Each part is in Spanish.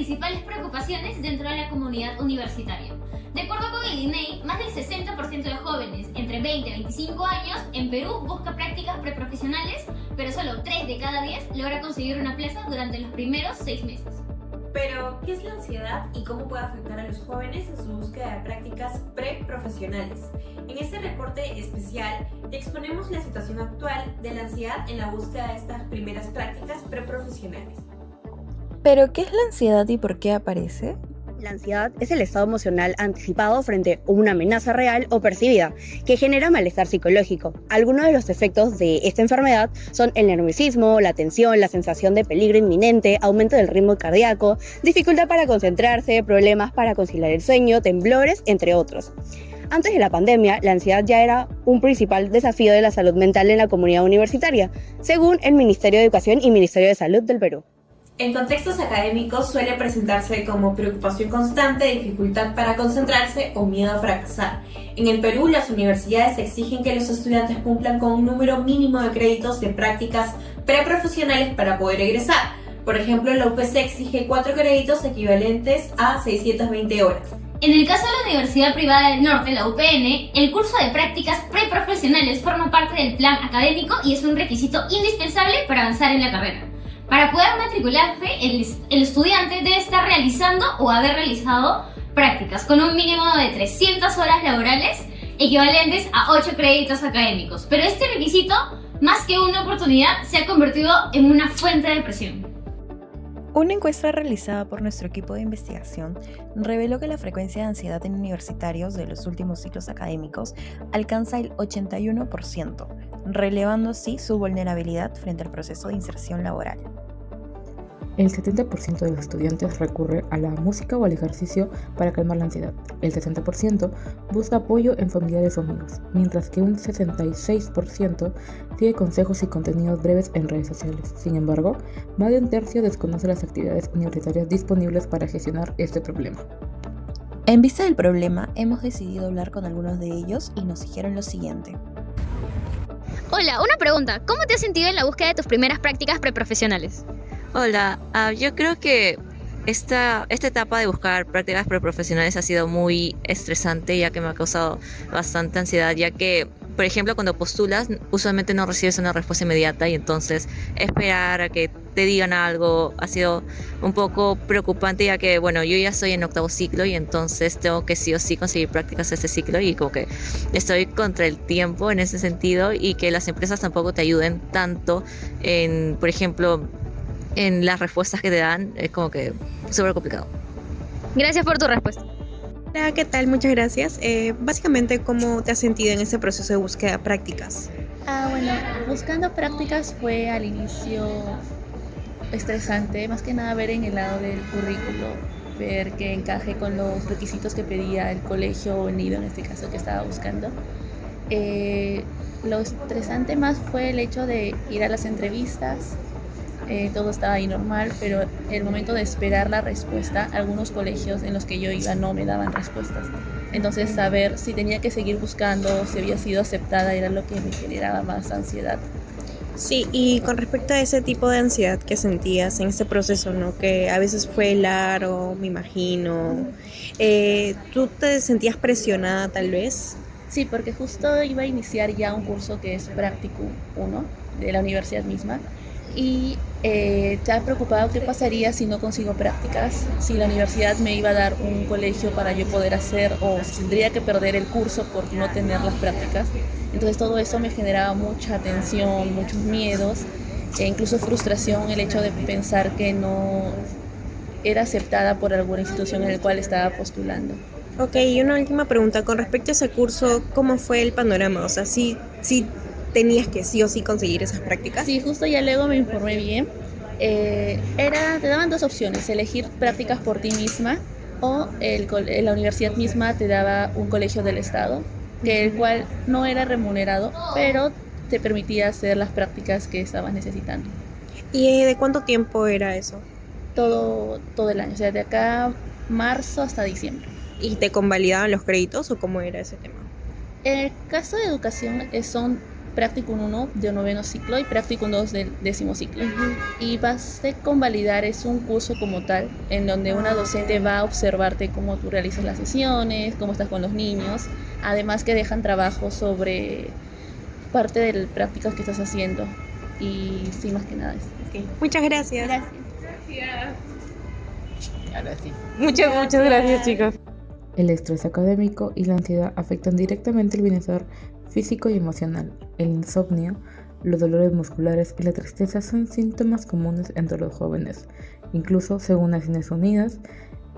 principales preocupaciones dentro de la comunidad universitaria. De acuerdo con el INEI, más del 60% de jóvenes entre 20 y 25 años en Perú busca prácticas preprofesionales, pero solo 3 de cada 10 logra conseguir una plaza durante los primeros 6 meses. Pero, ¿qué es la ansiedad y cómo puede afectar a los jóvenes en su búsqueda de prácticas preprofesionales? En este reporte especial exponemos la situación actual de la ansiedad en la búsqueda de estas primeras prácticas preprofesionales. ¿Pero qué es la ansiedad y por qué aparece? La ansiedad es el estado emocional anticipado frente a una amenaza real o percibida, que genera malestar psicológico. Algunos de los efectos de esta enfermedad son el nerviosismo, la tensión, la sensación de peligro inminente, aumento del ritmo cardíaco, dificultad para concentrarse, problemas para conciliar el sueño, temblores, entre otros. Antes de la pandemia, la ansiedad ya era un principal desafío de la salud mental en la comunidad universitaria, según el Ministerio de Educación y Ministerio de Salud del Perú. En contextos académicos suele presentarse como preocupación constante, dificultad para concentrarse o miedo a fracasar. En el Perú, las universidades exigen que los estudiantes cumplan con un número mínimo de créditos de prácticas preprofesionales para poder egresar. Por ejemplo, la UPC exige 4 créditos equivalentes a 620 horas. En el caso de la Universidad Privada del Norte, la UPN, el curso de prácticas preprofesionales forma parte del plan académico y es un requisito indispensable para avanzar en la carrera. Para poder matricularse, el estudiante debe estar realizando o haber realizado prácticas con un mínimo de 300 horas laborales equivalentes a 8 créditos académicos. Pero este requisito, más que una oportunidad, se ha convertido en una fuente de presión. Una encuesta realizada por nuestro equipo de investigación reveló que la frecuencia de ansiedad en universitarios de los últimos ciclos académicos alcanza el 81%, relevando así su vulnerabilidad frente al proceso de inserción laboral. El 70% de los estudiantes recurre a la música o al ejercicio para calmar la ansiedad. El 60% busca apoyo en familiares o amigos, mientras que un 66% sigue consejos y contenidos breves en redes sociales. Sin embargo, más de un tercio desconoce las actividades universitarias disponibles para gestionar este problema. En vista del problema, hemos decidido hablar con algunos de ellos y nos dijeron lo siguiente. Hola, una pregunta. ¿Cómo te has sentido en la búsqueda de tus primeras prácticas preprofesionales? Hola, yo creo que esta etapa de buscar prácticas preprofesionales ha sido muy estresante, ya que me ha causado bastante ansiedad, ya que, por ejemplo, cuando postulas, usualmente no recibes una respuesta inmediata y entonces esperar a que te digan algo ha sido un poco preocupante, ya que, bueno, yo ya estoy en 8º ciclo y entonces tengo que sí o sí conseguir prácticas este ciclo y como que estoy contra el tiempo en ese sentido y que las empresas tampoco te ayuden tanto en, por ejemplo, en las respuestas que te dan, es como que súper complicado. Gracias por tu respuesta. Hola, ¿qué tal? Muchas gracias. Básicamente, ¿cómo te has sentido en ese proceso de búsqueda de prácticas? Bueno, buscando prácticas fue al inicio estresante, más que nada ver en el lado del currículo, ver que encaje con los requisitos que pedía el colegio o el nido, en este caso que estaba buscando. Lo estresante más fue el hecho de ir a las entrevistas. Todo estaba ahí normal, pero el momento de esperar la respuesta, algunos colegios en los que yo iba no me daban respuestas. Entonces saber si tenía que seguir buscando, si había sido aceptada, era lo que me generaba más ansiedad. Sí, y con respecto a ese tipo de ansiedad que sentías en este proceso, ¿no? Que a veces fue largo, me imagino. ¿Tú te sentías presionada tal vez? Sí, porque justo iba a iniciar ya un curso que es Practicum 1 de la universidad misma. Y estaba preocupado qué pasaría si no consigo prácticas, si la universidad me iba a dar un colegio para yo poder hacer o si tendría que perder el curso por no tener las prácticas. Entonces todo eso me generaba mucha tensión, muchos miedos e incluso frustración, el hecho de pensar que no era aceptada por alguna institución en la cual estaba postulando. Ok, y una última pregunta, con respecto a ese curso, ¿cómo fue el panorama? O sea, ¿sí tenías que sí o sí conseguir esas prácticas? Sí, justo ya luego me informé bien. Te daban 2 opciones, elegir prácticas por ti misma o la universidad misma te daba un colegio del estado, que el cual no era remunerado, pero te permitía hacer las prácticas que estabas necesitando. ¿Y de cuánto tiempo era eso? Todo el año, o sea, de acá marzo hasta diciembre. ¿Y te convalidaban los créditos o cómo era ese tema? En el caso de educación son Practicum 1 de noveno ciclo y Practicum 2 del 10º ciclo. Y Base Convalidar es un curso como tal, en donde una docente va a observarte cómo tú realizas las sesiones, cómo estás con los niños, además que dejan trabajo sobre parte de las prácticas que estás haciendo. Y sí, más que nada eso. Ok, muchas gracias. Ahora sí. Muchas gracias, chicos. El estrés académico y la ansiedad afectan directamente el bienestar físico y emocional. El insomnio, los dolores musculares y la tristeza son síntomas comunes entre los jóvenes. Incluso, según Naciones Unidas,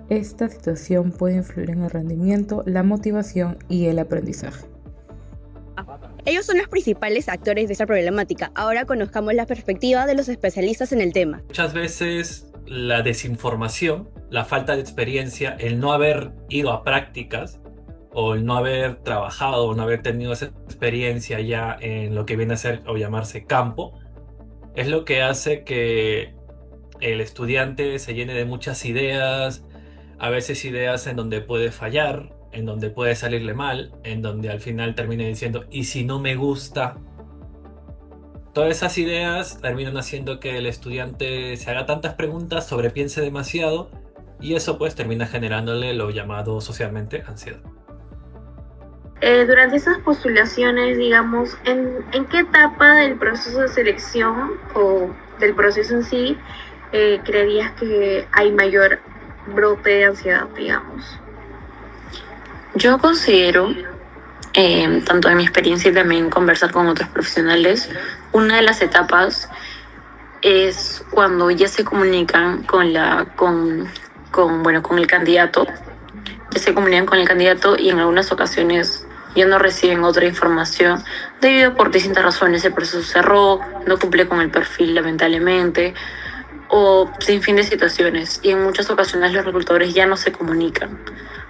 esta situación puede influir en el rendimiento, la motivación y el aprendizaje. Ellos son los principales actores de esta problemática. Ahora conozcamos la perspectiva de los especialistas en el tema. Muchas veces la desinformación, la falta de experiencia, el no haber ido a prácticas o el no haber trabajado o no haber tenido esa experiencia ya en lo que viene a ser o llamarse campo, es lo que hace que el estudiante se llene de muchas ideas, a veces ideas en donde puede fallar, en donde puede salirle mal, en donde al final termine diciendo, ¿y si no me gusta? Todas esas ideas terminan haciendo que el estudiante se haga tantas preguntas, sobrepiense demasiado, y eso pues termina generándole lo llamado socialmente ansiedad. Durante esas postulaciones, digamos, ¿en qué etapa del proceso de selección o del proceso en sí creerías que hay mayor brote de ansiedad, digamos? Yo considero, tanto en mi experiencia y también conversar con otros profesionales, una de las etapas es cuando ya se comunican con el candidato, ya se comunican con el candidato y en algunas ocasiones ya no reciben otra información debido por distintas razones. El proceso cerró, no cumple con el perfil lamentablemente, o sin fin de situaciones, y en muchas ocasiones los reclutadores ya no se comunican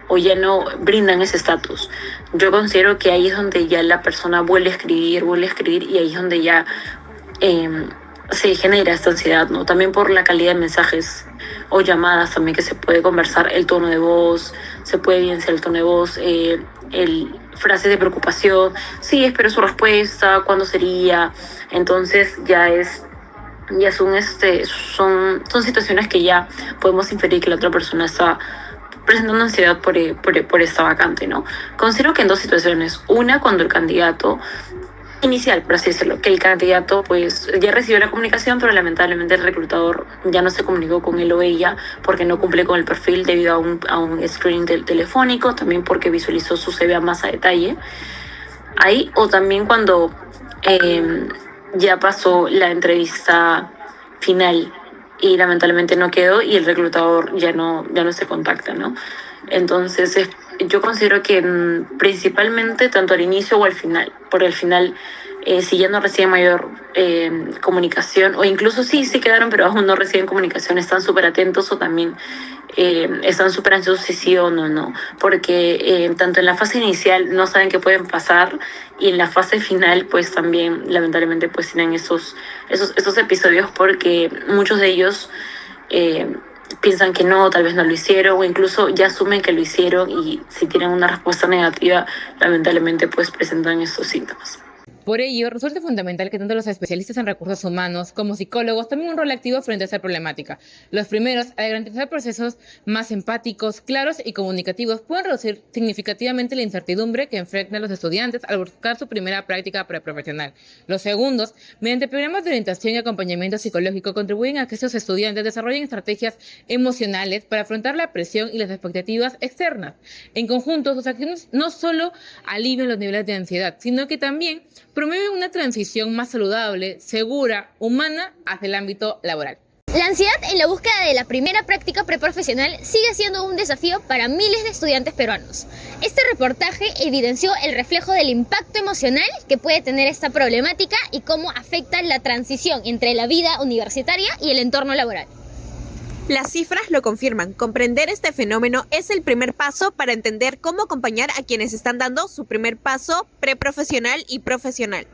o ya no brindan ese estatus. Yo considero que ahí es donde ya la persona vuelve a escribir y ahí es donde ya se genera esta ansiedad, ¿no? También por la calidad de mensajes o llamadas también que se puede conversar, el tono de voz, se puede evidenciar el tono de voz, frases de preocupación, sí, espero su respuesta, ¿cuándo sería? Entonces son situaciones que ya podemos inferir que la otra persona está presentando ansiedad por esta vacante, ¿no? Considero que en dos situaciones. Una, cuando el candidato inicial, por así decirlo, que el candidato pues ya recibió la comunicación, pero lamentablemente el reclutador ya no se comunicó con él o ella porque no cumple con el perfil debido a un screening telefónico, también porque visualizó su CV más a detalle. Ahí, o también cuando ya pasó la entrevista final y lamentablemente no quedó y el reclutador ya no se contacta, ¿no? Entonces yo considero que principalmente tanto al inicio o al final, porque al final si ya no reciben mayor comunicación, o incluso sí quedaron pero aún no reciben comunicación, están súper atentos o también están súper ansiosos si sí o no, porque tanto en la fase inicial no saben qué pueden pasar y en la fase final pues también lamentablemente pues tienen esos episodios porque muchos de ellos piensan que no, tal vez no lo hicieron o incluso ya asumen que lo hicieron y si tienen una respuesta negativa lamentablemente pues presentan estos síntomas. Por ello, resulta fundamental que tanto los especialistas en recursos humanos como psicólogos tomen un rol activo frente a esta problemática. Los primeros, al garantizar procesos más empáticos, claros y comunicativos, pueden reducir significativamente la incertidumbre que enfrentan los estudiantes al buscar su primera práctica preprofesional. Los segundos, mediante programas de orientación y acompañamiento psicológico, contribuyen a que estos estudiantes desarrollen estrategias emocionales para afrontar la presión y las expectativas externas. En conjunto, sus acciones no solo alivian los niveles de ansiedad, sino que también promueven una transición más saludable, segura, humana hacia el ámbito laboral. La ansiedad en la búsqueda de la primera práctica preprofesional sigue siendo un desafío para miles de estudiantes peruanos. Este reportaje evidenció el reflejo del impacto emocional que puede tener esta problemática y cómo afecta la transición entre la vida universitaria y el entorno laboral. Las cifras lo confirman. Comprender este fenómeno es el primer paso para entender cómo acompañar a quienes están dando su primer paso preprofesional y profesional.